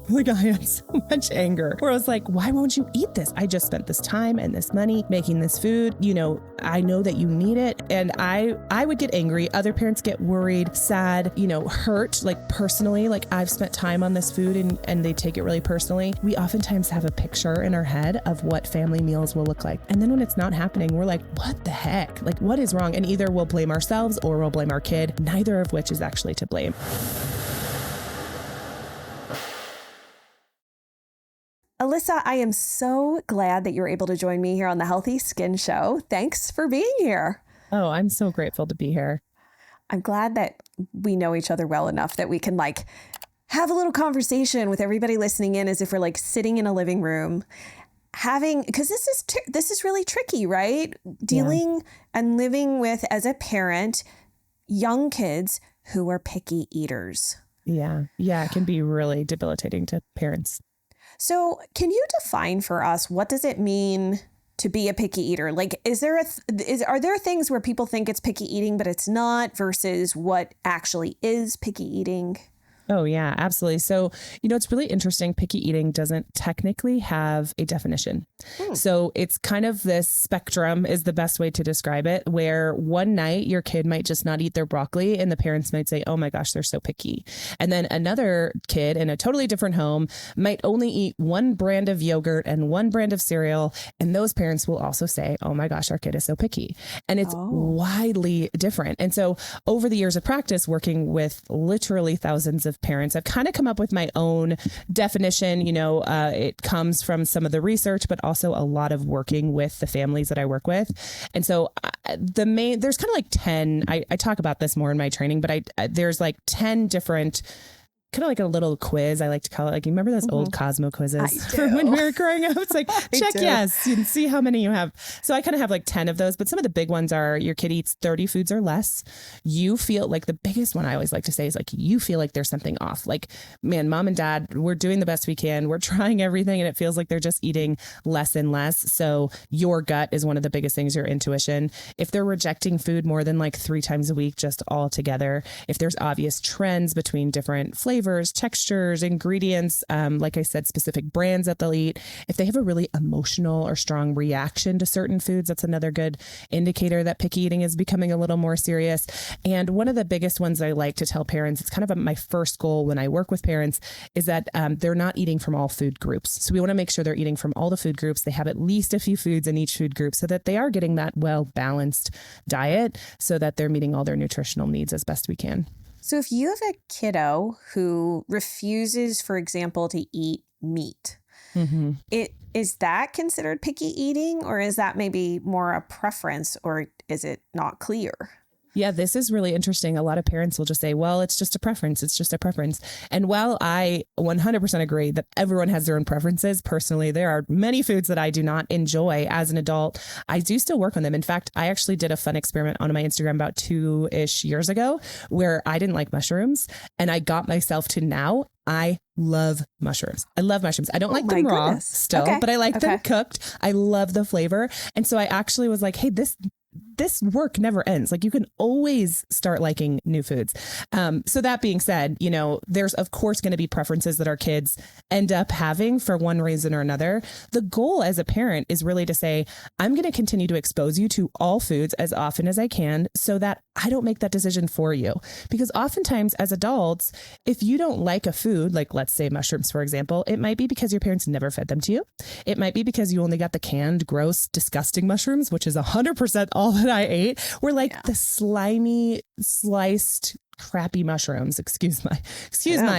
Like, I had so much anger where I was like, why won't you eat this? I just spent this time and this money making this food. You know, I know that you need it. And I would get angry. Other parents get worried, sad, you know, hurt, like personally, like I've spent time on this food and they take it really personally. We oftentimes have a picture in our head of what family meals will look like. And then when it's not happening, we're like, what the heck? Like, what is wrong? And either we'll blame ourselves or we'll blame our kid, neither of which is actually to blame. Alyssa, I am so glad that you're able to join me here on the Healthy Skin Show. Thanks for being here. Oh, I'm so grateful to be here. I'm glad that we know each other well enough that we can like have a little conversation with everybody listening in as if we're like sitting in a living room because this is really tricky, right? Dealing and living with, as a parent, young kids who are picky eaters. Yeah. It can be really debilitating to parents. So can you define for us, what does it mean to be a picky eater? Like, are there things where people think it's picky eating, but it's not, versus what actually is picky eating? Oh, yeah, absolutely. So, you know, it's really interesting. Picky eating doesn't technically have a definition. So it's kind of this spectrum is the best way to describe it, where one night your kid might just not eat their broccoli and the parents might say, oh my gosh, they're so picky. And then another kid in a totally different home might only eat one brand of yogurt and one brand of cereal. And those parents will also say, oh my gosh, our kid is so picky. And it's widely different. And so over the years of practice, working with literally thousands of parents, I've kind of come up with my own definition. You know, it comes from some of the research, but also a lot of working with the families that I work with. And so there's kind of like 10, I talk about this more in my training, but there's like 10 different, kind of like a little quiz. I like to call it, like, you remember those old Cosmo quizzes from when we were growing up? It's like, check yes, and see how many you have. So I kind of have like 10 of those, but some of the big ones are your kid eats 30 foods or less. You feel like, the biggest one I always like to say is like, you feel like there's something off. Like, man, mom and dad, we're doing the best we can. We're trying everything and it feels like they're just eating less and less. So your gut is one of the biggest things, your intuition. If they're rejecting food more than like 3 times a week, just all together, if there's obvious trends between different flavors, textures, ingredients, like I said, specific brands that they'll eat. If they have a really emotional or strong reaction to certain foods, that's another good indicator that picky eating is becoming a little more serious. And one of the biggest ones I like to tell parents, it's kind of my first goal when I work with parents, is that they're not eating from all food groups. So we want to make sure they're eating from all the food groups. They have at least a few foods in each food group so that they are getting that well-balanced diet so that they're meeting all their nutritional needs as best we can. So if you have a kiddo who refuses, for example, to eat meat, is that considered picky eating, or is that maybe more a preference, or is it not clear? Yeah, this is really interesting. A lot of parents will just say, well, it's just a preference. It's just a preference. And while I 100% agree that everyone has their own preferences, personally, there are many foods that I do not enjoy as an adult. I do still work on them. In fact, I actually did a fun experiment on my Instagram about 2-ish years ago where I didn't like mushrooms, and I got myself to now I love mushrooms. I love mushrooms. I don't like them raw still, but I like them cooked. I love the flavor. And so I actually was like, hey, this work never ends. Like, you can always start liking new foods. So that being said, you know, there's of course going to be preferences that our kids end up having for one reason or another. The goal as a parent is really to say, I'm going to continue to expose you to all foods as often as I can so that I don't make that decision for you. Because oftentimes as adults, if you don't like a food, like let's say mushrooms, for example, it might be because your parents never fed them to you. It might be because you only got the canned, gross, disgusting mushrooms, which is 100% all that I ate, were like the slimy, sliced, crappy mushrooms. Excuse my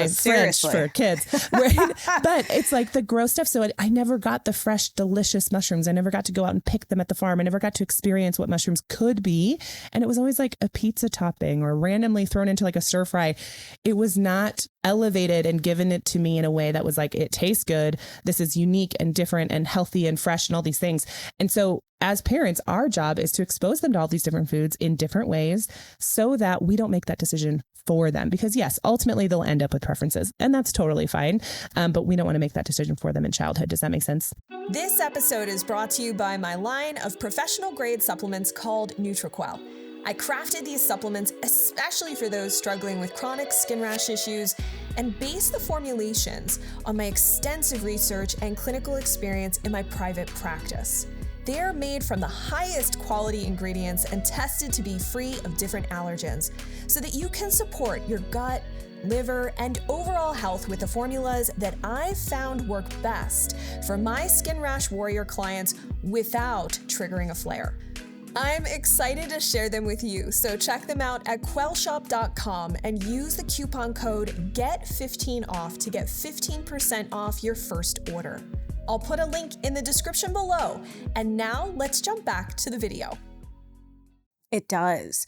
French for kids. Right? But it's like the gross stuff. So I never got the fresh, delicious mushrooms. I never got to go out and pick them at the farm. I never got to experience what mushrooms could be. And it was always like a pizza topping or randomly thrown into like a stir fry. It was not elevated and given it to me in a way that was like, it tastes good. This is unique and different and healthy and fresh and all these things. And so as parents, our job is to expose them to all these different foods in different ways so that we don't make that decision for them. Because yes, ultimately they'll end up with preferences and that's totally fine. But we don't want to make that decision for them in childhood. Does that make sense? This episode is brought to you by my line of professional grade supplements called NutriQuel. I crafted these supplements especially for those struggling with chronic skin rash issues and based the formulations on my extensive research and clinical experience in my private practice. They are made from the highest quality ingredients and tested to be free of different allergens so that you can support your gut, liver, and overall health with the formulas that I've found work best for my skin rash warrior clients without triggering a flare. I'm excited to share them with you, so check them out at quellshop.com and use the coupon code GET15OFF to get 15% off your first order. I'll put a link in the description below. And now let's jump back to the video. It does.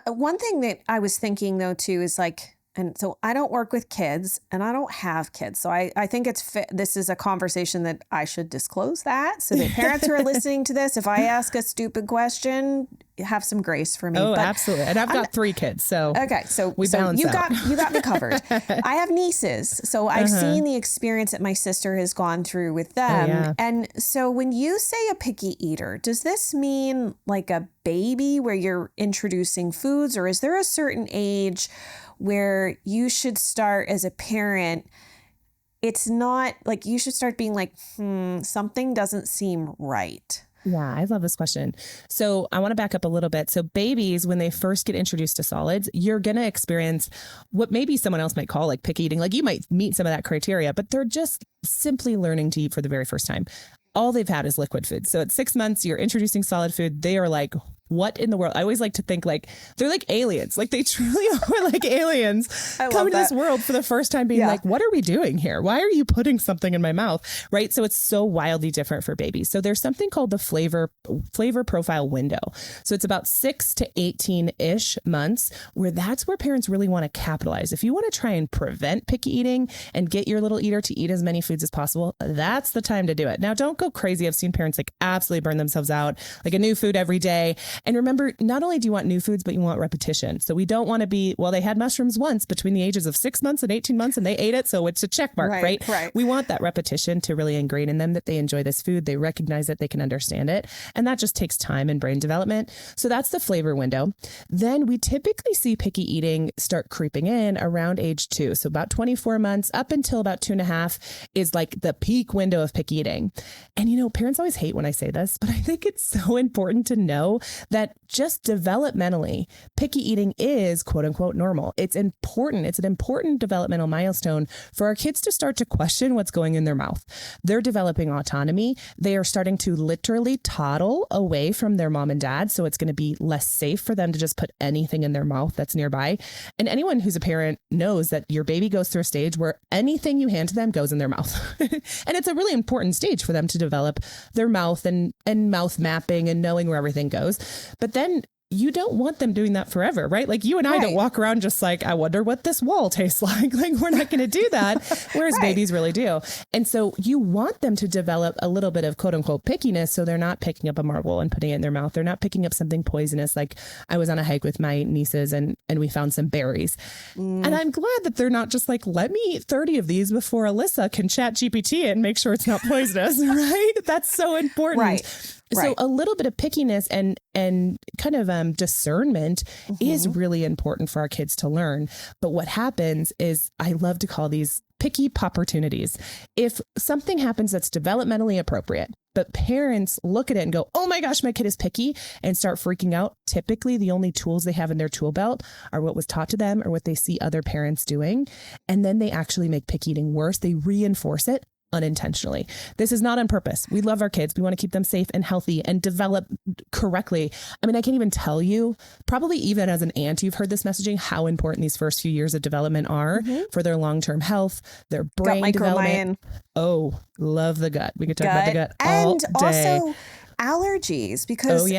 One thing that I was thinking though too is like, and so I don't work with kids and I don't have kids. So I think this is a conversation that I should disclose that so that parents who are listening to this, if I ask a stupid question, have some grace for me. Oh, but absolutely. And I've got 3 kids. So okay. So balance you out. you got me covered. I have nieces. So I've seen the experience that my sister has gone through with them. Yeah. And so when you say a picky eater, does this mean like a baby where you're introducing foods, or is there a certain age where you should start as a parent? It's not like you should start being like, something doesn't seem right. Yeah, I love this question. So I want to back up a little bit. So babies, when they first get introduced to solids, you're going to experience what maybe someone else might call like picky eating. Like you might meet some of that criteria, but they're just simply learning to eat for the very first time. All they've had is liquid food. So at 6 months, you're introducing solid food. They are like, what in the world? I always like to think like they're like aliens. Like they truly are like aliens coming to this world for the first time being like, what are we doing here? Why are you putting something in my mouth? Right. So it's so wildly different for babies. So there's something called the flavor profile window. So it's about 6 to 18-ish months where that's where parents really want to capitalize. If you want to try and prevent picky eating and get your little eater to eat as many foods as possible, that's the time to do it. Now, don't go crazy. I've seen parents like absolutely burn themselves out, like a new food every day. And remember, not only do you want new foods, but you want repetition. So we don't want to be, well, they had mushrooms once between the ages of 6 months and 18 months and they ate it. So it's a check mark, right? We want that repetition to really ingrain in them that they enjoy this food. They recognize it, they can understand it. And that just takes time and brain development. So that's the flavor window. Then we typically see picky eating start creeping in around age 2. So about 24 months up until about 2.5 is like the peak window of picky eating. And, you know, parents always hate when I say this, but I think it's so important to know that just developmentally, picky eating is quote unquote normal. It's important. It's an important developmental milestone for our kids to start to question what's going in their mouth. They're developing autonomy. They are starting to literally toddle away from their mom and dad. So it's going to be less safe for them to just put anything in their mouth that's nearby. And anyone who's a parent knows that your baby goes through a stage where anything you hand to them goes in their mouth. And it's a really important stage for them to develop their mouth and mouth mapping and knowing where everything goes. But then you don't want them doing that forever, right? Like you and I don't walk around just like, I wonder what this wall tastes like. Like we're not going to do that. Whereas babies really do. And so you want them to develop a little bit of quote unquote pickiness. So they're not picking up a marble and putting it in their mouth. They're not picking up something poisonous. Like I was on a hike with my nieces and we found some berries. And I'm glad that they're not just like, let me eat 30 of these before Alyssa can chat GPT it and make sure it's not poisonous, right? That's so important. Right. So a little bit of pickiness and kind of discernment is really important for our kids to learn. But what happens is I love to call these picky opportunities. If something happens that's developmentally appropriate, but parents look at it and go, oh my gosh, my kid is picky and start freaking out. Typically, the only tools they have in their tool belt are what was taught to them or what they see other parents doing. And then they actually make picky eating worse. They reinforce it unintentionally. This is not on purpose. We love our kids. We want to keep them safe and healthy and develop correctly. I mean, I can't even tell you, probably even as an aunt, you've heard this messaging, how important these first few years of development are for their long-term health, their brain development. Oh, love the gut. We could talk about the gut all day. And also allergies because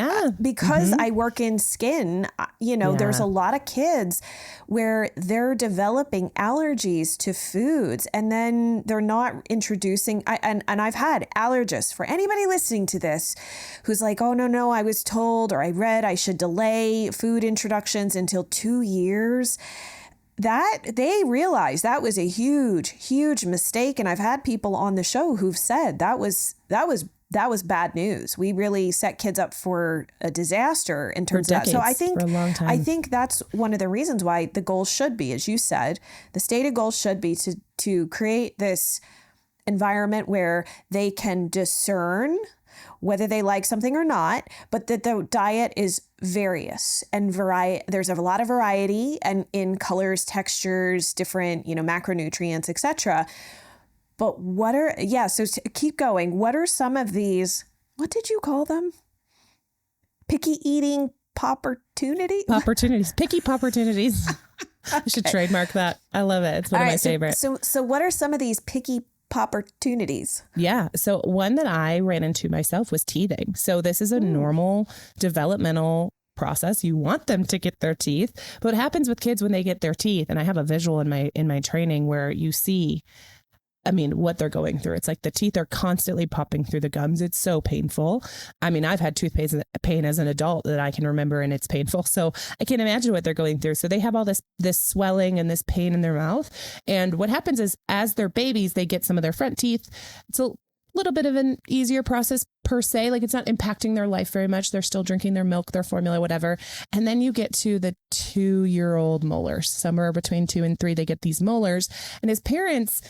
I work in skin, there's a lot of kids where they're developing allergies to foods and then they're not introducing. And I've had allergists, for anybody listening to this who's like, oh, no, I was told or I read I should delay food introductions until 2 years. that they realized that was a huge, huge mistake. And I've had people on the show who've said that was bad news. We really set kids up for a disaster in terms of that. So for a long time. I think that's one of the reasons why the goal should be, as you said, the stated goal should be to create this environment where they can discern whether they like something or not, but that the diet is various and there's a lot of variety and in colors, textures, different, macronutrients, etc. But keep going. What are some of these, what did you call them? Picky eating opportunities? Picky opportunities. Okay. I should trademark that. I love it. It's one of my favorites. So what are some of these picky opportunities? Yeah. So one that I ran into myself was teething. So this is a normal developmental process. You want them to get their teeth, but what happens with kids when they get their teeth, and I have a visual in my training where you see, what they're going through. It's like the teeth are constantly popping through the gums. It's so painful. I've had tooth pain as an adult that I can remember, and it's painful. So I can't imagine what they're going through. So they have all this swelling and this pain in their mouth. And what happens is, as they're babies, they get some of their front teeth. It's a little bit of an easier process per se. Like, it's not impacting their life very much. They're still drinking their milk, their formula, whatever. And then you get to the 2-year-old molars. Somewhere between 2 and 3, they get these molars. And as parents,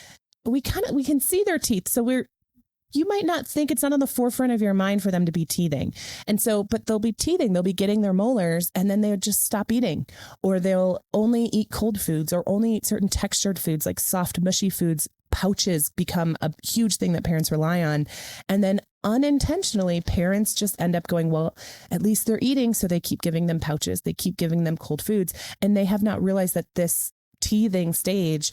we can see their teeth. So you might not think, it's not on the forefront of your mind for them to be teething. And so, but they'll be teething, they'll be getting their molars, and then they'll just stop eating, or they'll only eat cold foods or only eat certain textured foods, like soft, mushy foods. Pouches become a huge thing that parents rely on. And then unintentionally, parents just end up going, well, at least they're eating. So they keep giving them pouches. They keep giving them cold foods. And they have not realized that this teething stage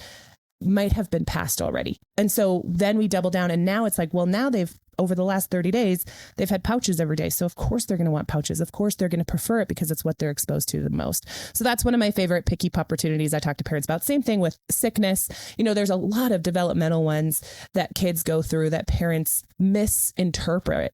might have been passed already. And so then we double down, and now it's like, well, now over the last 30 days, they've had pouches every day. So of course they're going to want pouches. Of course they're going to prefer it because it's what they're exposed to the most. So that's one of my favorite picky opportunities I talk to parents about. Same thing with sickness. There's a lot of developmental ones that kids go through that parents misinterpret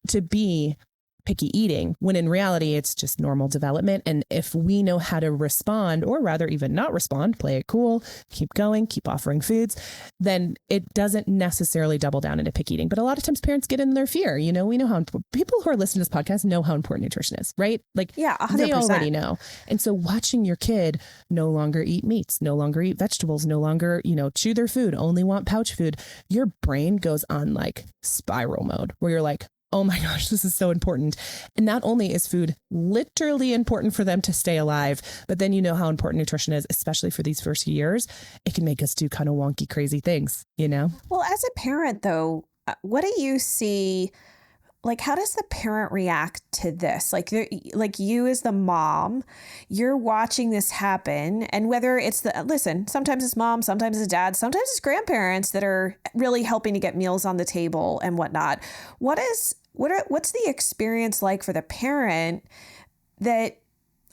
to be picky eating, when in reality, it's just normal development. And if we know how to respond, or rather even not respond, play it cool, keep going, keep offering foods, then it doesn't necessarily double down into picky eating. But a lot of times parents get in their fear. We know how people who are listening to this podcast know how important nutrition is, right? Like, yeah, 100%. They already know. And so watching your kid no longer eat meats, no longer eat vegetables, no longer, chew their food, only want pouch food, your brain goes on like spiral mode where you're like, oh my gosh, this is so important. And not only is food literally important for them to stay alive, but then you know how important nutrition is, especially for these first years. It can make us do kind of wonky, crazy things, Well, as a parent, though, what do you see? Like, how does the parent react to this? Like you as the mom, you're watching this happen. And whether it's sometimes it's mom, sometimes it's dad, sometimes it's grandparents that are really helping to get meals on the table and whatnot. What's the experience like for the parent that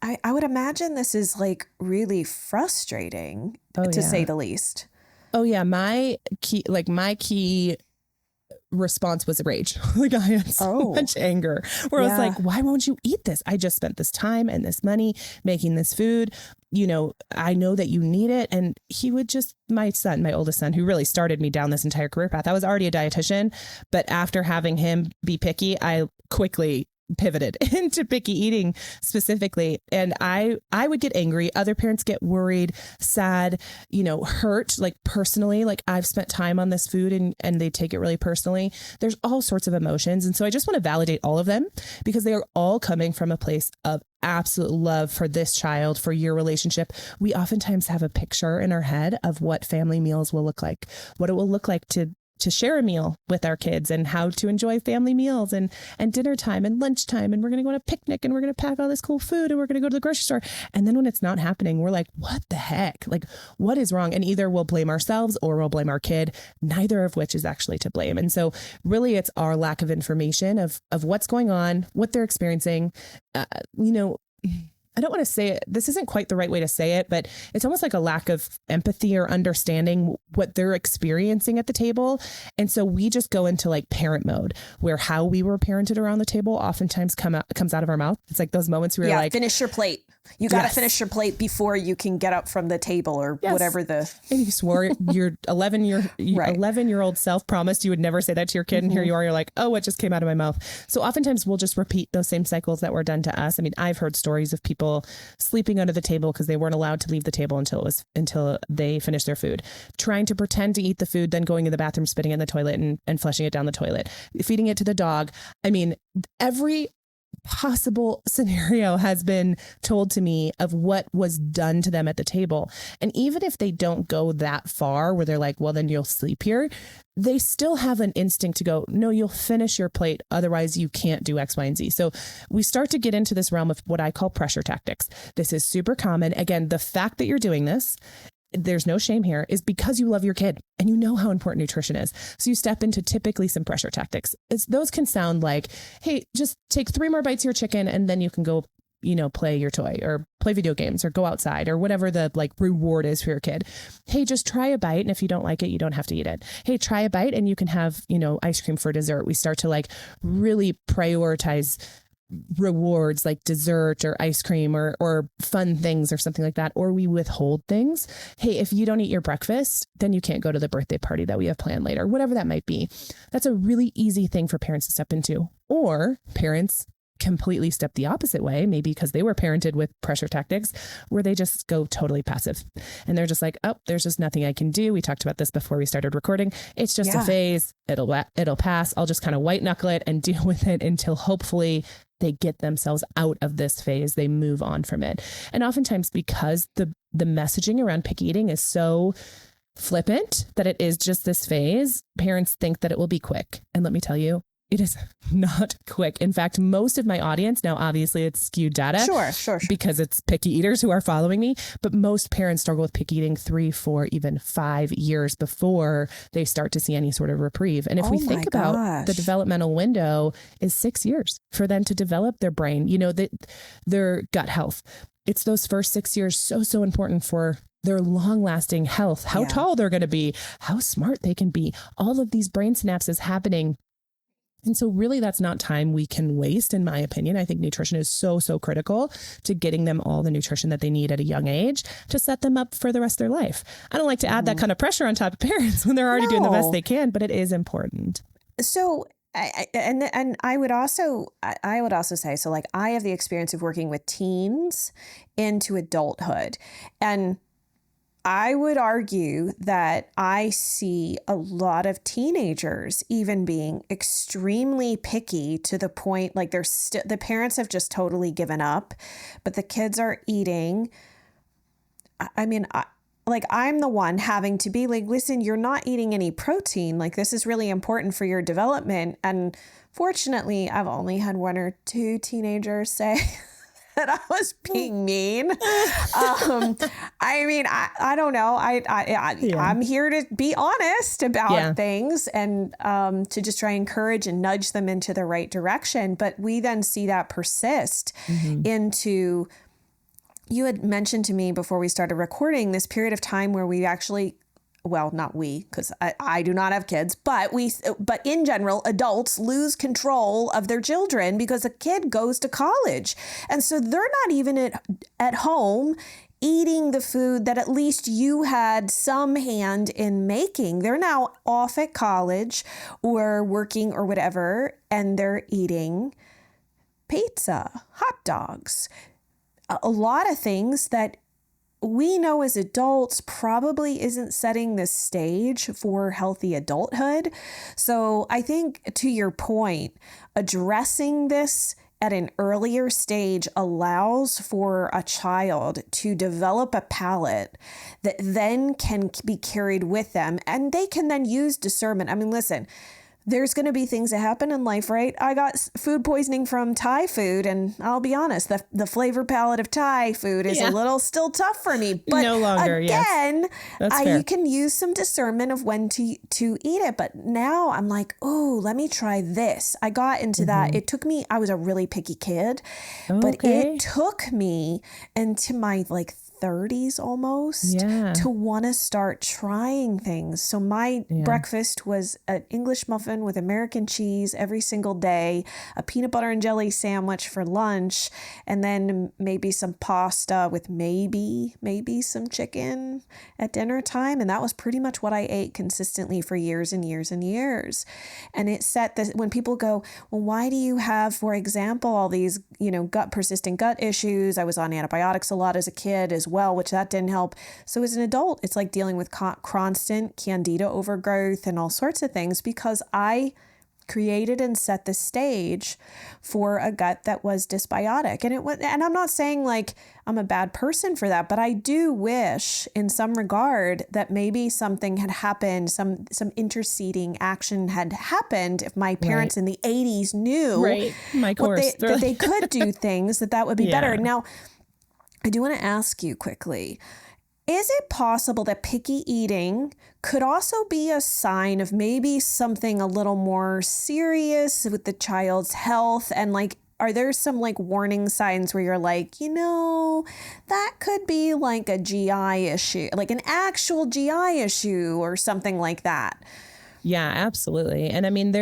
I would imagine this is like really frustrating to say the least. Oh yeah. My key response was rage. Like, I had so much anger where I was like, why won't you eat this? I just spent this time and this money making this food. I know that you need it. And he would my oldest son, who really started me down this entire career path. I was already a dietitian, but after having him be picky, I quickly pivoted into picky eating specifically. And I would get angry. Other parents get worried, sad, hurt, like personally, like I've spent time on this food and they take it really personally. There's all sorts of emotions. And so I just want to validate all of them because they are all coming from a place of absolute love for this child, for your relationship. We oftentimes have a picture in our head of what family meals will look like, what it will look like to share a meal with our kids and how to enjoy family meals and dinner time and lunchtime. And we're going to go on a picnic and we're going to pack all this cool food and we're going to go to the grocery store. And then when it's not happening, we're like, what the heck? Like, what is wrong? And either we'll blame ourselves or we'll blame our kid, neither of which is actually to blame. And so really it's our lack of information of what's going on, what they're experiencing. I don't want to say it, this isn't quite the right way to say it, but it's almost like a lack of empathy or understanding what they're experiencing at the table. And so we just go into like parent mode where how we were parented around the table oftentimes comes out of our mouth. It's like those moments where you're like, finish your plate. You got to finish your plate before you can get up from the table or whatever the. And you swore your 11-year-old self promised you would never say that to your kid. And here you are, you're like, oh, what just came out of my mouth? So oftentimes we'll just repeat those same cycles that were done to us. I mean, I've heard stories of people sleeping under the table because they weren't allowed to leave the table until they finished their food, trying to pretend to eat the food, then going to the bathroom, spitting in the toilet and flushing it down the toilet, feeding it to the dog. I mean, every possible scenario has been told to me of what was done to them at the table. And even if they don't go that far where they're like, well, then you'll sleep here, they still have an instinct to go, no, you'll finish your plate. Otherwise you can't do X, Y, and Z. So we start to get into this realm of what I call pressure tactics. This is super common. Again, the fact that you're doing this, there's no shame here, is because you love your kid and you know how important nutrition is. So you step into typically some pressure tactics. Those can sound like, hey, just take 3 more bites of your chicken and then you can go, play your toy or play video games or go outside or whatever the reward is for your kid. Hey, just try a bite. And if you don't like it, you don't have to eat it. Hey, try a bite and you can have, ice cream for dessert. We start to really prioritize rewards like dessert or ice cream or fun things or something like that, or we withhold things. Hey, if you don't eat your breakfast, then you can't go to the birthday party that we have planned later, whatever that might be. That's a really easy thing for parents to step into. Or parents completely step the opposite way, maybe because they were parented with pressure tactics where they just go totally passive and they're just like, oh, there's just nothing I can do. We talked about this before we started recording. It's just a phase. It'll pass. I'll just kind of white knuckle it and deal with it until hopefully they get themselves out of this phase. They move on from it. And oftentimes because the messaging around picky eating is so flippant that it is just this phase, parents think that it will be quick. And let me tell you, it is not quick. In fact, most of my audience, now obviously it's skewed data. Sure. Because it's picky eaters who are following me, but most parents struggle with picky eating 3, 4, even 5 years before they start to see any sort of reprieve. And if we think about the developmental window is 6 years for them to develop their brain, their gut health. It's those first 6 years so important for their long-lasting health, how tall they're going to be, how smart they can be, all of these brain synapses happening. And so really that's not time we can waste, in my opinion. I think nutrition is so critical to getting them all the nutrition that they need at a young age to set them up for the rest of their life. I don't like to add that kind of pressure on top of parents when they're already doing the best they can, but it is important. So I would also say, so I have the experience of working with teens into adulthood, and I would argue that I see a lot of teenagers even being extremely picky to the point the parents have just totally given up, but the kids are eating. I mean, I'm the one having to be like, listen, you're not eating any protein. This is really important for your development. And fortunately, I've only had 1 or 2 teenagers say that I was being mean. I mean, I don't know. I'm here to be honest about things and to just try and encourage and nudge them into the right direction. But we then see that persist into, you had mentioned to me before we started recording, this period of time where we actually, well, not we, because I do not have kids, but in general, adults lose control of their children because a kid goes to college. And so they're not even at home eating the food that at least you had some hand in making. They're now off at college or working or whatever, and they're eating pizza, hot dogs, a lot of things that we know as adults probably isn't setting the stage for healthy adulthood. So I think, to your point, addressing this at an earlier stage allows for a child to develop a palate that then can be carried with them, and they can then use discernment. I mean, listen, there's going to be things that happen in life, right? I got food poisoning from Thai food, and I'll be honest, the flavor palette of Thai food is a little still tough for me. But no longer, again, you can use some discernment of when to eat it. But now I'm like, oh, let me try this. I got into that. It took me, I was a really picky kid, but it took me into my 30s almost to want to start trying things. So my breakfast was an English muffin with American cheese every single day, a peanut butter and jelly sandwich for lunch, and then maybe some pasta with maybe some chicken at dinner time. And that was pretty much what I ate consistently for years and years and years. And it set this, when people go, well, why do you have, for example, all these, persistent gut issues? I was on antibiotics a lot as a kid as well, which that didn't help. So as an adult, it's like dealing with constant candida overgrowth and all sorts of things, because I created and set the stage for a gut that was dysbiotic. And I'm not saying like I'm a bad person for that, but I do wish in some regard that maybe something had happened, some interceding action had happened if my parents in the 80s knew that they could do things that would be better. Now, I do want to ask you quickly, is it possible that picky eating could also be a sign of maybe something a little more serious with the child's health? And like, are there some like warning signs where you're like, that could be like a GI issue, like an actual GI issue or something like that? Yeah, absolutely. And I mean,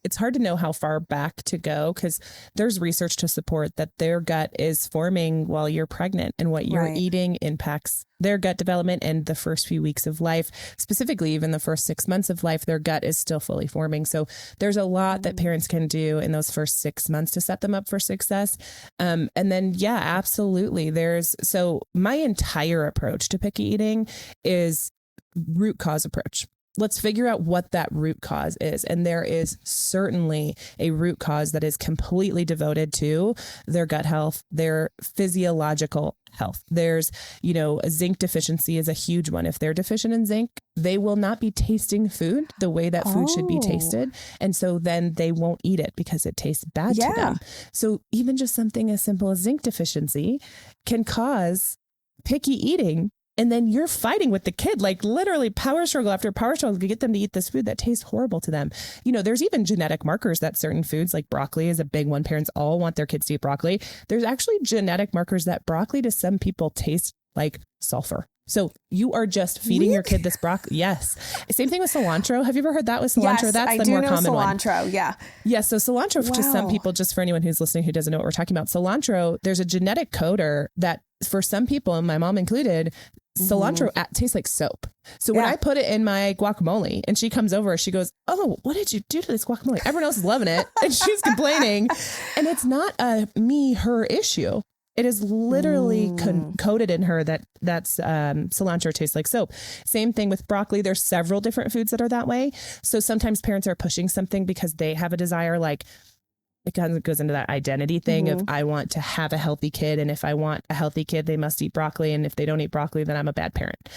it's hard to know how far back to go, because there's research to support that their gut is forming while you're pregnant, and what you're eating impacts their gut development and the first few weeks of life. Specifically, even the first 6 months of life, their gut is still fully forming. So there's a lot that parents can do in those first 6 months to set them up for success. And then, absolutely. So my entire approach to picky eating is root cause approach. Let's figure out what that root cause is. And there is certainly a root cause that is completely devoted to their gut health, their physiological health. There's, a zinc deficiency is a huge one. If they're deficient in zinc, they will not be tasting food the way that food should be tasted. And so then they won't eat it because it tastes bad to them. So even just something as simple as zinc deficiency can cause picky eating. And then you're fighting with the kid, like literally power struggle after power struggle to get them to eat this food that tastes horrible to them. There's even genetic markers that certain foods, like broccoli is a big one. Parents all want their kids to eat broccoli. There's actually genetic markers that broccoli to some people tastes like sulfur. So you are just feeding your kid this broccoli. Yes. Same thing with cilantro. Have you ever heard that with cilantro? Yes, that's the more common one. Cilantro, yeah. Yeah. So cilantro, to some people, just for anyone who's listening who doesn't know what we're talking about, cilantro, there's a genetic coder that for some people, and my mom included, cilantro tastes like soap. So when I put it in my guacamole and she comes over, she goes, "Oh, what did you do to this guacamole?" Everyone else is loving it and she's complaining. And it's not her issue. It is literally coded in her that's cilantro tastes like soap. Same thing with broccoli. There's several different foods that are that way. So sometimes parents are pushing something because they have a desire, like it kind of goes into that identity thing of I want to have a healthy kid. And if I want a healthy kid, they must eat broccoli. And if they don't eat broccoli, then I'm a bad parent.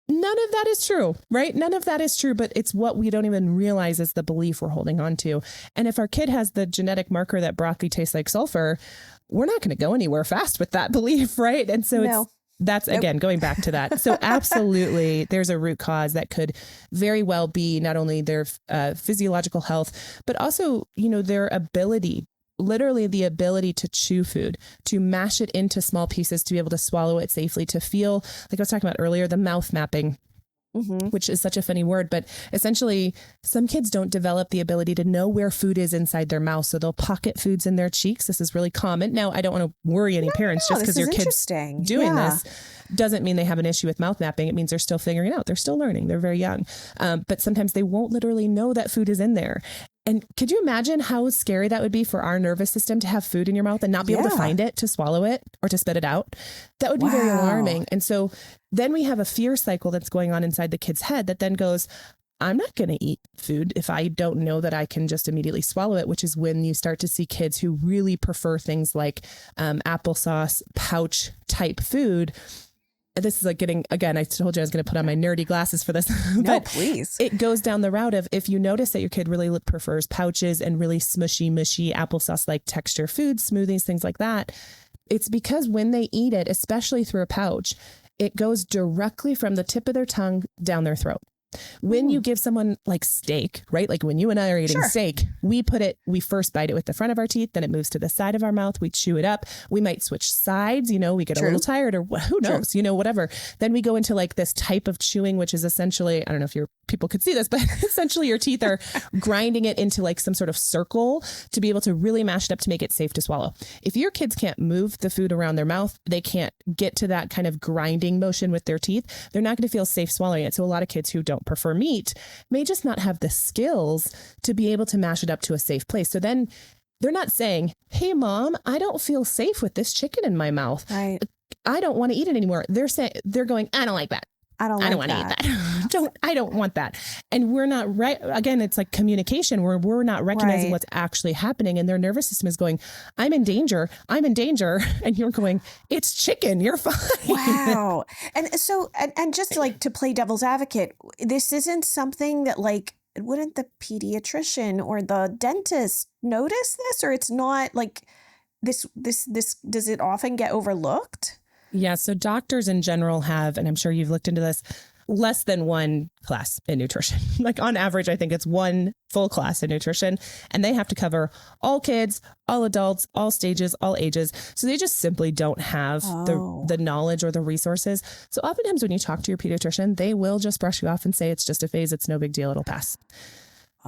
None of that is true, right? None of that is true, but it's what we don't even realize is the belief we're holding on to. And if our kid has the genetic marker that broccoli tastes like sulfur, we're not going to go anywhere fast with that belief, right? And so that's again, going back to that. So absolutely, there's a root cause that could very well be not only their physiological health, but also, their ability, literally the ability to chew food, to mash it into small pieces, to be able to swallow it safely, to feel, like I was talking about earlier, the mouth mapping. Which is such a funny word, but essentially some kids don't develop the ability to know where food is inside their mouth. So they'll pocket foods in their cheeks. This is really common. Now, I don't want to worry any parents just because your kid's doing this doesn't mean they have an issue with mouth mapping. It means they're still figuring it out. They're still learning. They're very young. But sometimes they won't literally know that food is in there. And could you imagine how scary that would be for our nervous system to have food in your mouth and not be able to find it, to swallow it, or to spit it out? That would be very alarming. And so then we have a fear cycle that's going on inside the kid's head that then goes, I'm not going to eat food if I don't know that I can just immediately swallow it, which is when you start to see kids who really prefer things like applesauce, pouch type food. This is like getting, again, I told you I was going to put on my nerdy glasses for this. But no, please. It goes down the route of, if you notice that your kid really prefers pouches and really smushy, mushy applesauce-like texture foods, smoothies, things like that, it's because when they eat it, especially through a pouch, it goes directly from the tip of their tongue down their throat. When you give someone like steak, right? Like when you and I are eating steak, we first bite it with the front of our teeth, then it moves to the side of our mouth. We chew it up. We might switch sides, we get a little tired or who knows, whatever. Then we go into like this type of chewing, which is essentially, I don't know if people could see this, but essentially your teeth are grinding it into like some sort of circle to be able to really mash it up to make it safe to swallow. If your kids can't move the food around their mouth, they can't get to that kind of grinding motion with their teeth, they're not going to feel safe swallowing it. So a lot of kids who don't prefer meat may just not have the skills to be able to mash it up to a safe place. So then they're not saying, hey, mom, I don't feel safe with this chicken in my mouth. Right. I don't want to eat it anymore. They're going, I don't like that. I don't want to eat that. I don't want that. And we're not right. Again, it's like communication where we're not recognizing what's actually happening. And their nervous system is going, I'm in danger. I'm in danger. And you're going, it's chicken. You're fine. Wow. And so, and just like to play devil's advocate, this isn't something that like, wouldn't the pediatrician or the dentist notice this? Or it's not like this, does it often get overlooked? Yeah. So doctors in general have, and I'm sure you've looked into this, less than one class in nutrition. Like on average, I think it's one full class in nutrition, and they have to cover all kids, all adults, all stages, all ages. So they just simply don't have the knowledge or the resources. So oftentimes when you talk to your pediatrician, they will just brush you off and say, it's just a phase. It's no big deal. It'll pass.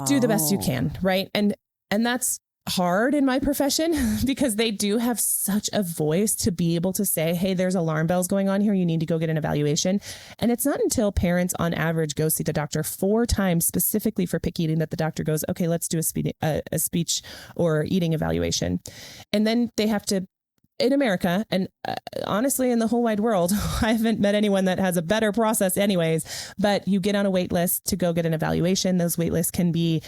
Do the best you can. Right. And that's hard in my profession because they do have such a voice to be able to say, hey, there's alarm bells going on here. You need to go get an evaluation. And it's not until parents on average go see the doctor 4 times specifically for picky eating that the doctor goes, okay, let's do a speech or eating evaluation. And then they have to, in America, and honestly, in the whole wide world, I haven't met anyone that has a better process anyways, but you get on a wait list to go get an evaluation. Those wait lists can be,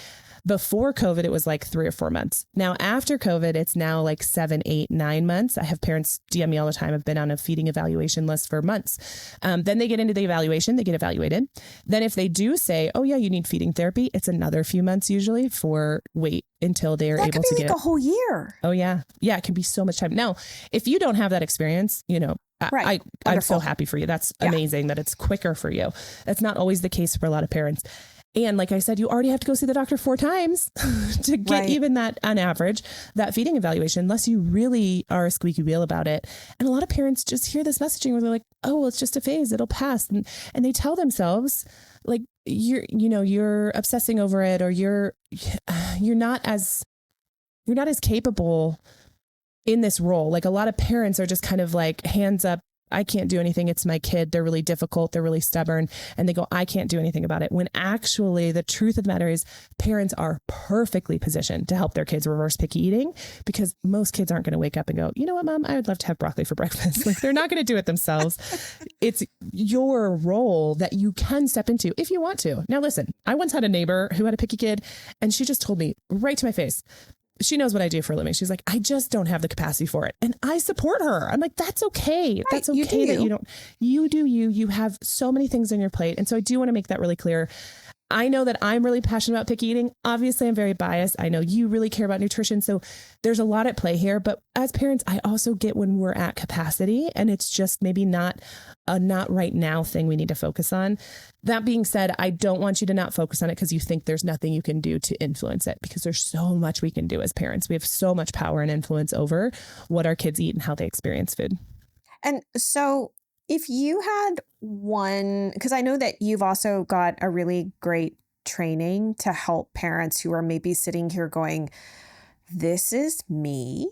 before COVID, it was like 3 or 4 months. Now, after COVID, it's now like 7, 8, 9 months. I have parents DM me all the time. I've been on a feeding evaluation list for months. Then they get into the evaluation, they get evaluated. Then if they do say, oh yeah, you need feeding therapy, it's another few months usually for wait until they are able to get like a whole year. Oh yeah. Yeah. It can be so much time. Now, if you don't have that experience, I'm so happy for you. That's amazing that it's quicker for you. That's not always the case for a lot of parents. And like I said, you already have to go see the doctor 4 times to get even that, on average, that feeding evaluation, unless you really are a squeaky wheel about it. And a lot of parents just hear this messaging where they're like, oh, well, it's just a phase. It'll pass. And they tell themselves like, you're obsessing over it, or you're not as capable in this role. Like a lot of parents are just kind of like hands up. I can't do anything. It's my kid. They're really difficult. They're really stubborn. And they go, I can't do anything about it. When actually the truth of the matter is parents are perfectly positioned to help their kids reverse picky eating, because most kids aren't going to wake up and go, you know what, mom, I would love to have broccoli for breakfast. Like they're not going to do it themselves. It's your role that you can step into if you want to. Now, listen, I once had a neighbor who had a picky kid, and she just told me right to my face, she knows what I do for a living. She's like, I just don't have the capacity for it. And I support her. I'm like, that's okay. Right, that's okay that you don't, you have so many things on your plate. And so I do want to make that really clear. I know that I'm really passionate about picky eating. Obviously, I'm very biased. I know you really care about nutrition. So there's a lot at play here. But as parents, I also get when we're at capacity and it's just maybe not a not right now thing we need to focus on. That being said, I don't want you to not focus on it because you think there's nothing you can do to influence it, because there's so much we can do as parents. We have so much power and influence over what our kids eat and how they experience food. And so if you had one, because I know that you've also got a really great training to help parents who are maybe sitting here going, this is me.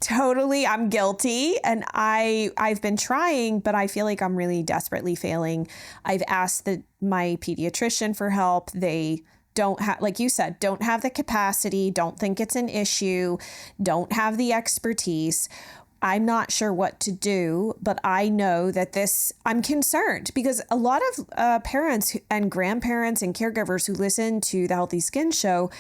Totally, I'm guilty. And I've been trying, but I feel like I'm really desperately failing. I've asked my pediatrician for help. They don't have, like you said, don't have the capacity, don't think it's an issue, don't have the expertise. I'm not sure what to do, but I know that I'm concerned because a lot of parents and grandparents and caregivers who listen to the Healthy Skin Show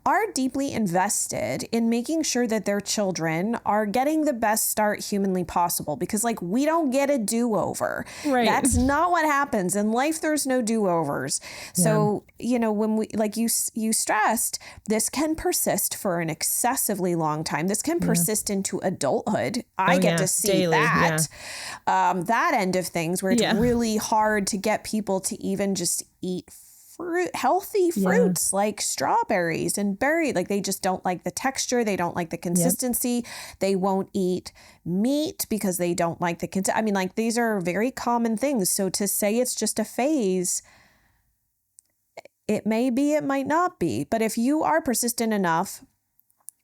are deeply invested in making sure that their children are getting the best start humanly possible, because like we don't get a do-over. Right. That's not what happens in life. There's no do-overs. So, you know, when we, like you stressed, this can persist for an excessively long time. This can persist into adulthood. I get to see daily, that end of things, where it's really hard to get people to even just eat healthy fruits like strawberries and berries. Like they just don't like the texture. They don't like the consistency. They won't eat meat because they don't like the I mean, like these are very common things. So to say it's just a phase, it may be, it might not be. But if you are persistent enough,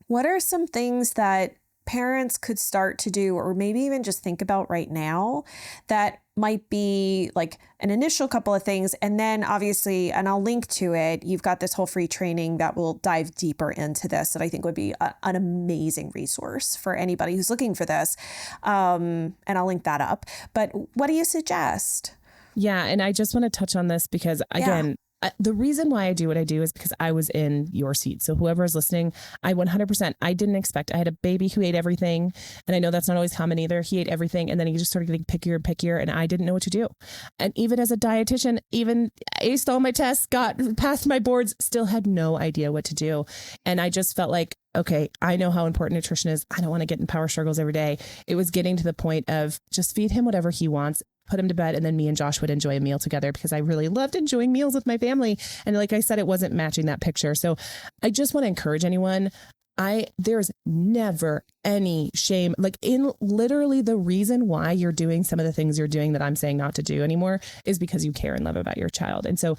what are some things that parents could start to do, or maybe even just think about right now, that might be like an initial couple of things? And then obviously, and I'll link to it, you've got this whole free training that will dive deeper into this, that I think would be an amazing resource for anybody who's looking for this. And I'll link that up. But what do you suggest? Yeah. And I just want to touch on this because, again, the reason why I do what I do is because I was in your seat. So whoever is listening, I I didn't expect. I had a baby who ate everything. And I know that's not always common either. He ate everything. And then he just started getting pickier and pickier. And I didn't know what to do. And even as a dietitian, even aced all my tests, got past my boards, still had no idea what to do. And I just felt like, okay, I know how important nutrition is. I don't want to get in power struggles every day. It was getting to the point of just feed him whatever he wants, put him to bed, and then me and Josh would enjoy a meal together, because I really loved enjoying meals with my family. And like I said, it wasn't matching that picture. So I just want to encourage anyone. There's never any shame, like in literally the reason why you're doing some of the things you're doing that I'm saying not to do anymore is because you care and love about your child. And so,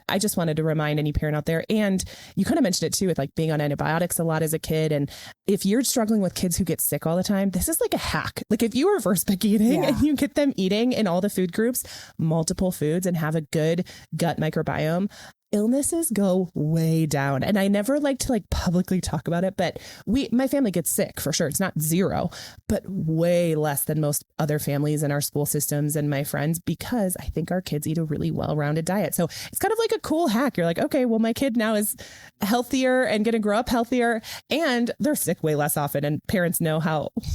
I just wanted to remind any parent out there, and you kind of mentioned it too, with like being on antibiotics a lot as a kid. And if you're struggling with kids who get sick all the time, this is like a hack. Like if you reverse pick eating and you get them eating in all the food groups, multiple foods, and have a good gut microbiome, illnesses go way down. And I never like to like publicly talk about it, but my family gets sick for sure. It's not zero, but way less than most other families in our school systems and my friends, because I think our kids eat a really well-rounded diet. So it's kind of like a cool hack. You're like, okay, well, my kid now is healthier and going to grow up healthier, and they're sick way less often. And parents know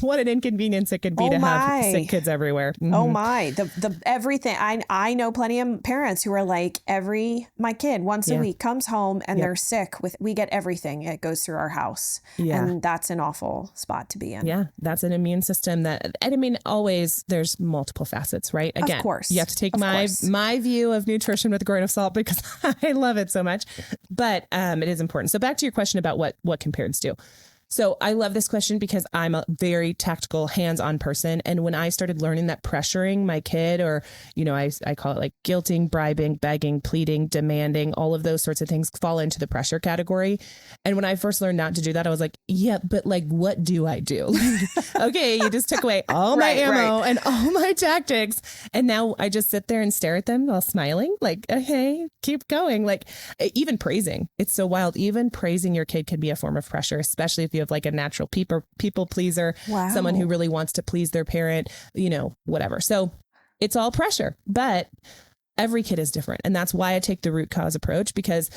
what an inconvenience it can be to have sick kids everywhere. Mm-hmm. Oh my, the everything. I know plenty of parents who are like, my kid once a week comes home and they're sick we get everything. It goes through our house. Yeah. And that's an awful spot to be in. Yeah. That's an immune system and I mean, always there's multiple facets, right? Again, of course. You have to take my view of nutrition with a grain of salt, because I love it so much, but it is important. So back to your question about what can parents do? So I love this question because I'm a very tactical, hands-on person. And when I started learning that pressuring my kid, or, I call it like guilting, bribing, begging, pleading, demanding, all of those sorts of things fall into the pressure category. And when I first learned not to do that, I was like, yeah, but like, what do I do? Okay, you just took away all my ammo and all my tactics. And now I just sit there and stare at them while smiling, like, okay, keep going. Like even praising. It's so wild. Even praising your kid can be a form of pressure, especially if you have like a natural people pleaser, someone who really wants to please their parent, whatever. So it's all pressure, but every kid is different. And that's why I take the root cause approach, because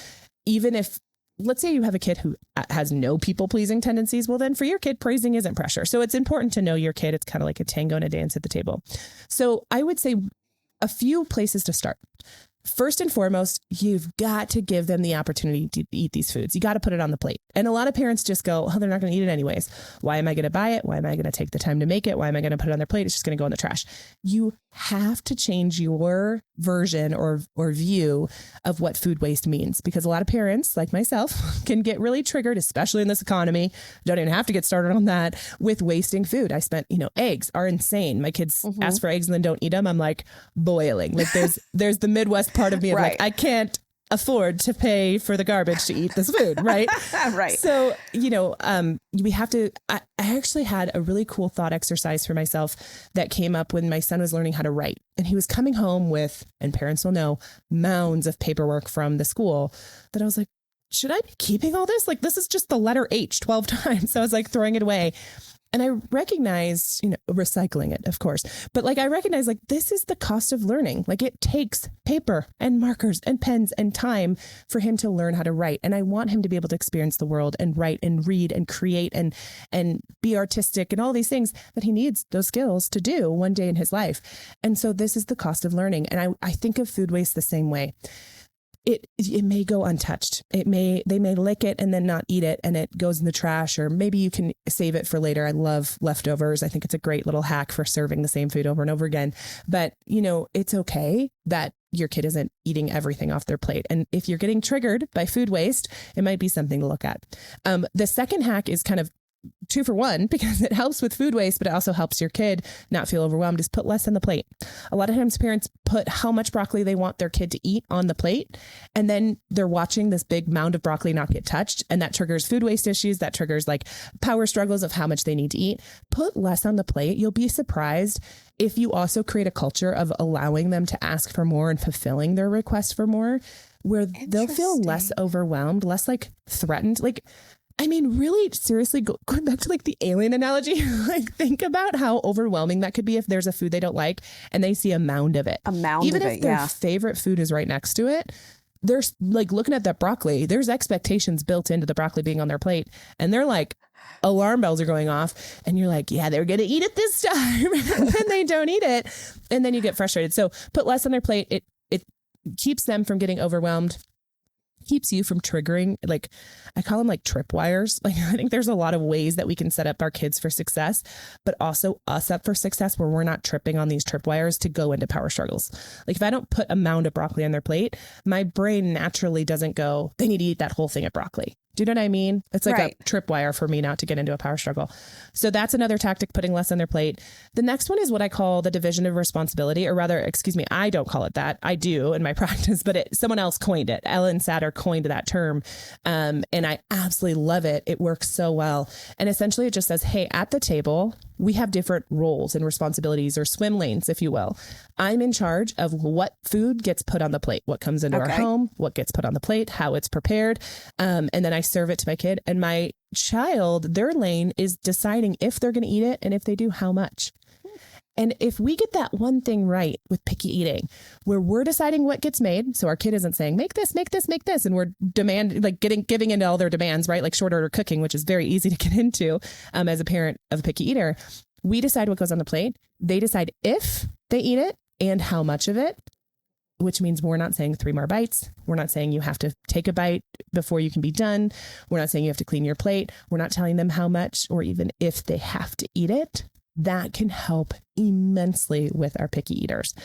even if, let's say you have a kid who has no people pleasing tendencies, well, then for your kid, praising isn't pressure. So it's important to know your kid. It's kind of like a tango and a dance at the table. So I would say a few places to start. First and foremost, you've got to give them the opportunity to eat these foods. You got to put it on the plate. And a lot of parents just go, oh, they're not going to eat it anyways. Why am I going to buy it? Why am I going to take the time to make it? Why am I going to put it on their plate? It's just going to go in the trash. You have to change your version or view of what food waste means, because a lot of parents like myself can get really triggered, especially in this economy. Don't even have to get started on that, with wasting food. I spent, eggs are insane. My kids ask for eggs and then don't eat them. I'm like boiling. Like there's the Midwest part of me of like, I can't afford to pay for the garbage to eat this food. Right. Right. So, we have to, I actually had a really cool thought exercise for myself that came up when my son was learning how to write, and he was coming home with, and parents will know, mounds of paperwork from the school, that I was like, should I be keeping all this? Like, this is just the letter H 12 times. So I was like throwing it away. And I recognize, recycling it, of course, but like, I recognize like, this is the cost of learning. Like it takes paper and markers and pens and time for him to learn how to write. And I want him to be able to experience the world and write and read and create and be artistic and all these things that he needs those skills to do one day in his life. And so this is the cost of learning. And I think of food waste the same way. It may go untouched. They may lick it and then not eat it and it goes in the trash, or maybe you can save it for later. I love leftovers. I think it's a great little hack for serving the same food over and over again. But, it's okay that your kid isn't eating everything off their plate. And if you're getting triggered by food waste, it might be something to look at. The second hack is kind of 2 for 1 because it helps with food waste, but it also helps your kid not feel overwhelmed, is put less on the plate. A lot of times parents put how much broccoli they want their kid to eat on the plate. And then they're watching this big mound of broccoli not get touched. And that triggers food waste issues. That triggers like power struggles of how much they need to eat. Put less on the plate. You'll be surprised if you also create a culture of allowing them to ask for more and fulfilling their request for more, where they'll feel less overwhelmed, less like threatened. Like, I mean, really seriously, going back to like the alien analogy, like think about how overwhelming that could be if there's a food they don't like and they see a mound of it. Even if their favorite food is right next to it, they're like looking at that broccoli, there's expectations built into the broccoli being on their plate. And they're like, alarm bells are going off and you're like, yeah, they're going to eat it this time. And then they don't eat it. And then you get frustrated. So put less on their plate. It keeps them from getting overwhelmed. Keeps you from triggering, like I call them like tripwires. Like I think there's a lot of ways that we can set up our kids for success, but also us up for success where we're not tripping on these tripwires to go into power struggles. Like if I don't put a mound of broccoli on their plate, my brain naturally doesn't go, they need to eat that whole thing of broccoli. Do you know what I mean? It's like a tripwire for me not to get into a power struggle. So that's another tactic, putting less on their plate. The next one is what I call the division of responsibility, or rather, I don't call it that. I do in my practice, but someone else coined it. Ellen Satter coined that term. And I absolutely love it. It works so well. And essentially it just says, hey, at the table, we have different roles and responsibilities, or swim lanes, if you will. I'm in charge of what food gets put on the plate, what comes into our home, what gets put on the plate, how it's prepared. And then I serve it to my kid, and my child, their lane is deciding if they're going to eat it. And if they do, how much. And if we get that one thing right with picky eating, where we're deciding what gets made, so our kid isn't saying, make this, make this, make this, and we're giving into all their demands, right? Like short order cooking, which is very easy to get into as a parent of a picky eater. We decide what goes on the plate. They decide if they eat it and how much of it, which means we're not saying 3 more bites. We're not saying you have to take a bite before you can be done. We're not saying you have to clean your plate. We're not telling them how much or even if they have to eat it. That can help immensely with our picky eaters.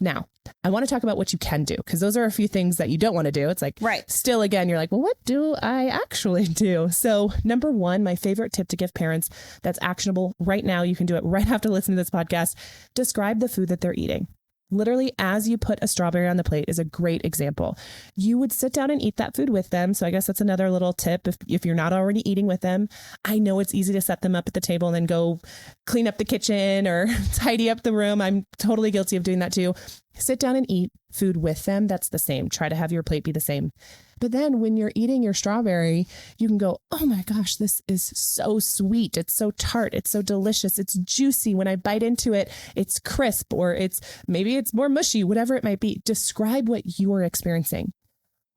Now, I want to talk about what you can do, because those are a few things that you don't want to do. It's like, still, again, you're like, well, what do I actually do? So number 1, my favorite tip to give parents that's actionable right now, you can do it right after listening to this podcast, describe the food that they're eating. Literally, as you put a strawberry on the plate is a great example. You would sit down and eat that food with them. So I guess that's another little tip. If you're not already eating with them, I know it's easy to set them up at the table and then go clean up the kitchen or tidy up the room. I'm totally guilty of doing that too. Sit down and eat food with them. That's the same. Try to have your plate be the same. But then when you're eating your strawberry, you can go, oh my gosh, this is so sweet. It's so tart. It's so delicious. It's juicy. When I bite into it, it's crisp, or maybe it's more mushy, whatever it might be. Describe what you are experiencing.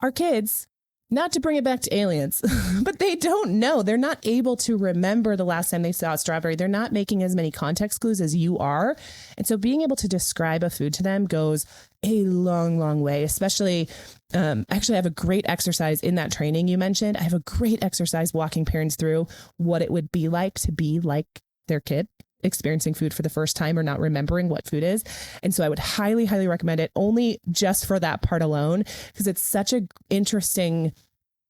Our kids, not to bring it back to aliens, but they don't know. They're not able to remember the last time they saw a strawberry. They're not making as many context clues as you are. And so being able to describe a food to them goes a long, long way, especially, actually I have a great exercise in that training you mentioned. I have a great exercise walking parents through what it would be like to be like their kid experiencing food for the first time or not remembering what food is. And so I would highly, highly recommend it, only just for that part alone, because it's such an interesting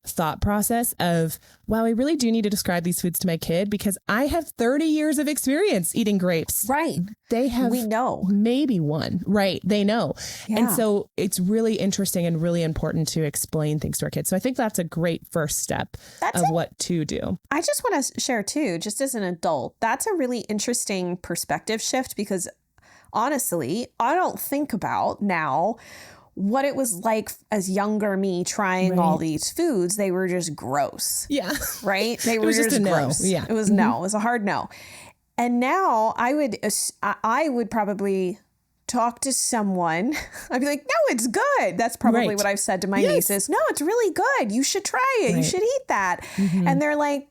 thought process of, wow, I really do need to describe these foods to my kid because I have 30 years of experience eating grapes. Right. They have, we know, maybe one, right? They know. Yeah. And so it's really interesting and really important to explain things to our kids. So I think that's a great first step what to do. I just want to share too, just as an adult, that's a really interesting perspective shift, because honestly, I don't think about now what it was like as younger me trying all these foods. They were just gross. Yeah. Right? They were just gross. No. Yeah. It was no. It was a hard no. And now I would probably talk to someone. I'd be like, no, it's good. That's probably Right. what I've said to my nieces. No, it's really good. You should try it. Right. You should eat that. Mm-hmm. And they're like,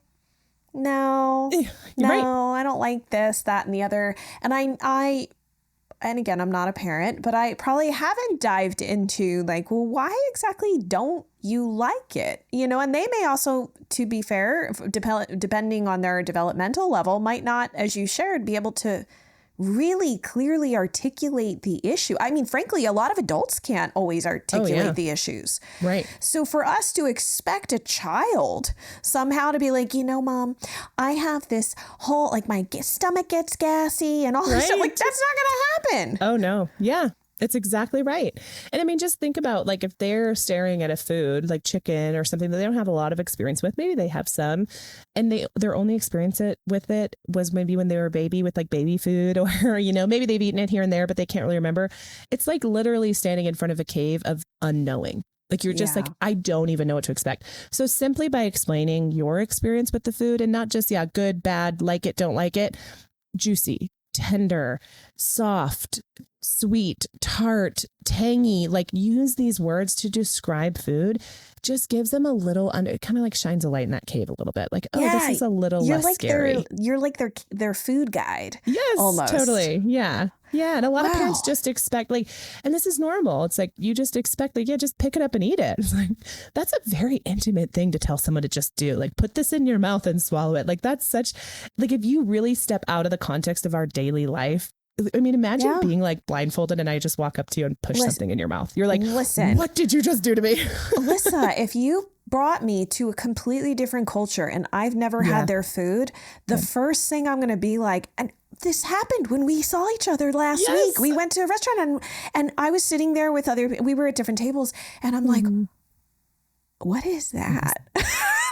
no, Right. I don't like this, that, and the other. And and again, I'm not a parent, but I probably haven't dived into like, well, why exactly don't you like it? You know, and they may also, to be fair, depending on their developmental level, might not, as you shared, be able to really clearly articulate the issue. I mean, frankly, a lot of adults can't always articulate the issues. Right. So for us to expect a child somehow to be like, you know, Mom, I have this whole, like my stomach gets gassy and all this stuff, like that's not going to happen. Oh, no. Yeah. It's exactly right. And I mean, just think about like if they're staring at a food like chicken or something that they don't have a lot of experience with, maybe they have some, and their only experience with it was maybe when they were a baby with like baby food, or, you know, maybe they've eaten it here and there, but they can't really remember. It's like literally standing in front of a cave of unknowing. Like you're just like, I don't even know what to expect. So simply by explaining your experience with the food and not just, good, bad, like it, don't like it, juicy, tender, soft, sweet, tart, tangy, like use these words to describe food, just gives them a little, it kind of like shines a light in that cave a little bit. Like, this is a little less scary. You're like their food guide. Yes, almost. Totally. Yeah. Yeah. And a lot of parents just expect and this is normal. It's like, you just expect just pick it up and eat it. It's like, that's a very intimate thing to tell someone to just do. Like, put this in your mouth and swallow it. Like, that's such, like, if you really step out of the context of our daily life, I mean, imagine being like blindfolded and I just walk up to you and push something in your mouth. You're like, listen, what did you just do to me? Alyssa, if you brought me to a completely different culture and I've never had their food, the first thing I'm going to be like, and this happened when we saw each other last week. We went to a restaurant and I was sitting there with we were at different tables and I'm like, what is that?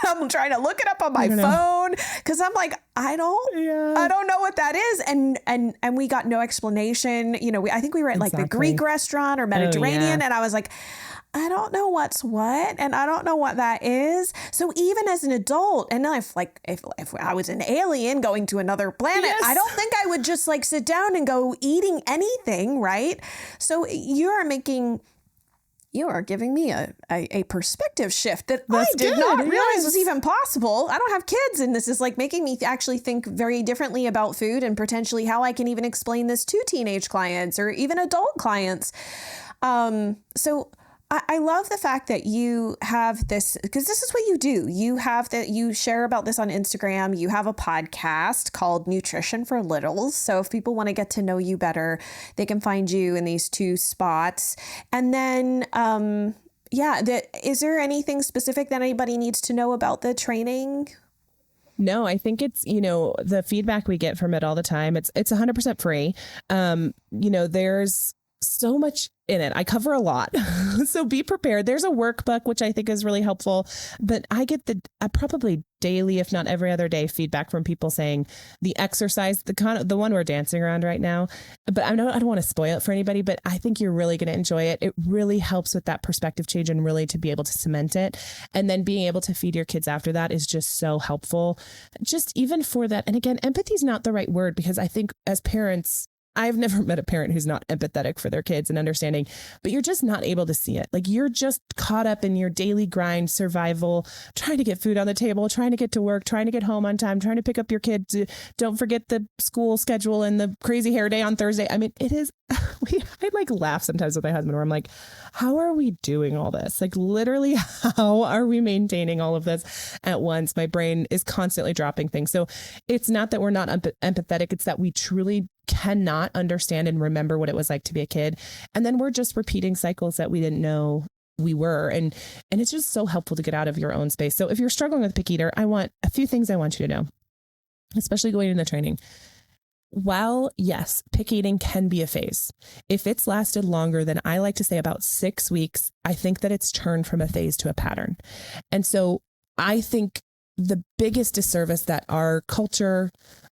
I'm trying to look it up on my phone because I'm like, I don't know what that is. And we got no explanation. You know, I think we were at like the Greek restaurant or Mediterranean. And I was like, I don't know what's what. And I don't know what that is. So even as an adult, and if I was an alien going to another planet, I don't think I would just like sit down and go eating anything. Right. So you are giving me a perspective shift that I did not realize was even possible. I don't have kids, and this is like making me actually think very differently about food and potentially how I can even explain this to teenage clients or even adult clients. So I love the fact that you have this, because this is what you do. You share about this on Instagram. You have a podcast called Nutrition for Littles. So if people want to get to know you better, they can find you in these two spots. And then, is there anything specific that anybody needs to know about the training? No, I think it's, the feedback we get from it all the time. It's 100% free. There's so much in it. I cover a lot. So be prepared. There's a workbook, which I think is really helpful, but I get probably daily, if not every other day, feedback from people saying the exercise, the one we're dancing around right now, but I don't want to spoil it for anybody, but I think you're really going to enjoy it. It really helps with that perspective change and really to be able to cement it. And then being able to feed your kids after that is just so helpful. Just even for that. And again, empathy is not the right word, because I think as parents, I've never met a parent who's not empathetic for their kids and understanding, but you're just not able to see it. Like, you're just caught up in your daily grind, survival, trying to get food on the table, trying to get to work, trying to get home on time, trying to pick up your kid. Don't forget the school schedule and the crazy hair day on Thursday. I mean, it is, I like laugh sometimes with my husband where I'm like, how are we doing all this? Like, literally, how are we maintaining all of this at once? My brain is constantly dropping things. So it's not that we're not empathetic. It's that we truly cannot understand and remember what it was like to be a kid. And then we're just repeating cycles that we didn't know we were. And it's just so helpful to get out of your own space. So if you're struggling with picky eater, I want a few things I want you to know, especially going into the training. While yes, picky eating can be a phase, if it's lasted longer than, I like to say, about 6 weeks, I think that it's turned from a phase to a pattern. And so I think the biggest disservice that our culture,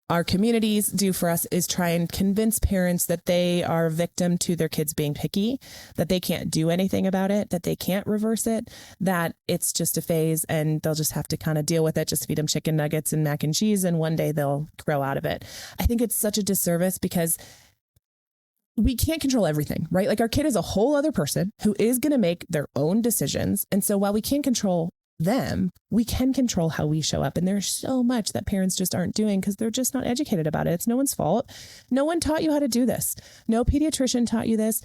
our communities do for us is try and convince parents that they are a victim to their kids being picky, that they can't do anything about it, that they can't reverse it, that it's just a phase and they'll just have to kind of deal with it, just feed them chicken nuggets and mac and cheese, and one day they'll grow out of it. I think it's such a disservice because we can't control everything, right? Like our kid is a whole other person who is going to make their own decisions. And so while we can't control them, we can control how we show up. And there's so much that parents just aren't doing because they're just not educated about it. It's no one's fault. No one taught you how to do this. No pediatrician taught you this.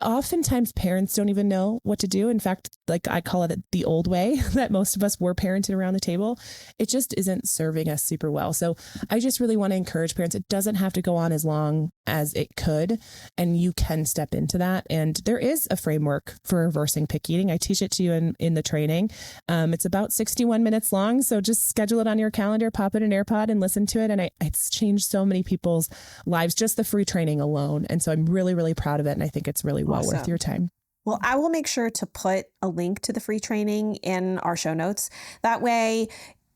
Oftentimes parents don't even know what to do. In fact, like I call it the old way that most of us were parented around the table. It just isn't serving us super well. So I just really want to encourage parents. It doesn't have to go on as long as it could, and you can step into that. And there is a framework for reversing picky eating. I teach it to you in the training. It's about 61 minutes long. So just schedule it on your calendar, pop it in AirPod and listen to it. And it's changed so many people's lives, just the free training alone. And so I'm really, really proud of it. And I think it's really well worth your time. Well, I will make sure to put a link to the free training in our show notes. That way,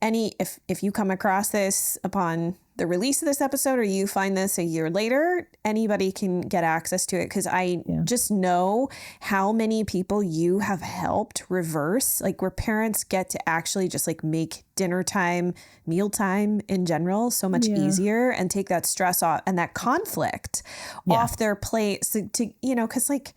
if you come across this upon the release of this episode or you find this a year later, anybody can get access to it, because I just know how many people you have helped reverse, like where parents get to actually just like make dinner time, mealtime in general so much easier and take that stress off and that conflict off their plate. So because like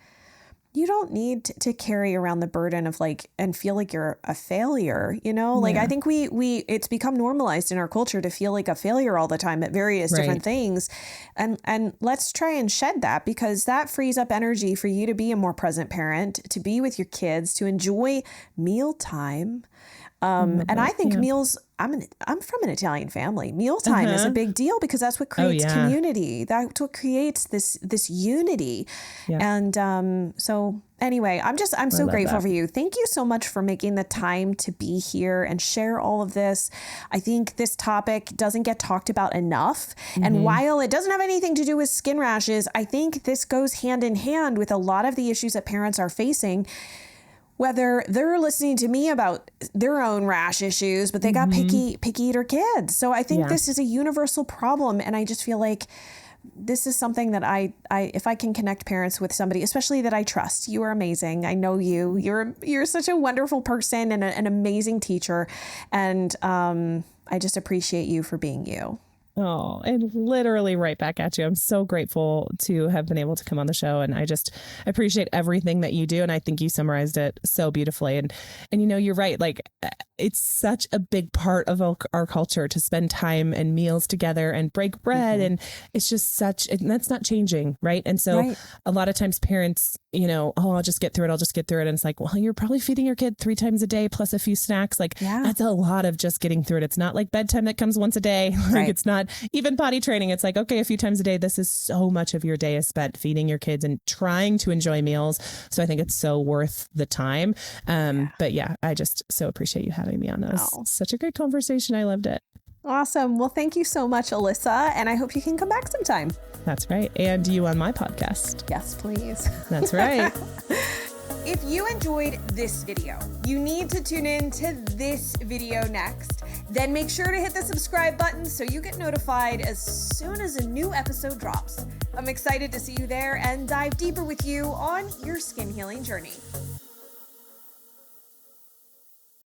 you don't need to carry around the burden of like and feel like you're a failure, like I think we it's become normalized in our culture to feel like a failure all the time at various different things. And let's try and shed that, because that frees up energy for you to be a more present parent, to be with your kids, to enjoy mealtime. And I think meals, I'm from an Italian family. Mealtime is a big deal because that's what creates community. That's what creates this unity. Yeah. And so anyway, I'm so grateful for you. Thank you so much for making the time to be here and share all of this. I think this topic doesn't get talked about enough. And while it doesn't have anything to do with skin rashes, I think this goes hand in hand with a lot of the issues that parents are facing, whether they're listening to me about their own rash issues, but they got picky eater kids. So I think this is a universal problem. And I just feel like this is something that I if I can connect parents with somebody, especially that I trust. You are amazing. I know you. You're such a wonderful person and an amazing teacher. And I just appreciate you for being you. Oh, and literally right back at you. I'm so grateful to have been able to come on the show. And I just appreciate everything that you do. And I think you summarized it so beautifully. And you're right. Like, it's such a big part of our culture to spend time and meals together and break bread. And it's just and that's not changing. Right. And so a lot of times parents, I'll just get through it. And it's like, well, you're probably feeding your kid 3 times a day plus a few snacks. Like that's a lot of just getting through it. It's not like bedtime that comes once a day. Like it's not even potty training. It's like, okay, a few times a day. This is so much of your day is spent feeding your kids and trying to enjoy meals. So I think it's so worth the time. But I just so appreciate you having me on this. Oh. Such a great conversation. I loved it. Awesome. Well, thank you so much, Alyssa. And I hope you can come back sometime. That's right. And you on my podcast. Yes, please. That's right. If you enjoyed this video, you need to tune in to this video next. Then make sure to hit the subscribe button so you get notified as soon as a new episode drops. I'm excited to see you there and dive deeper with you on your skin healing journey.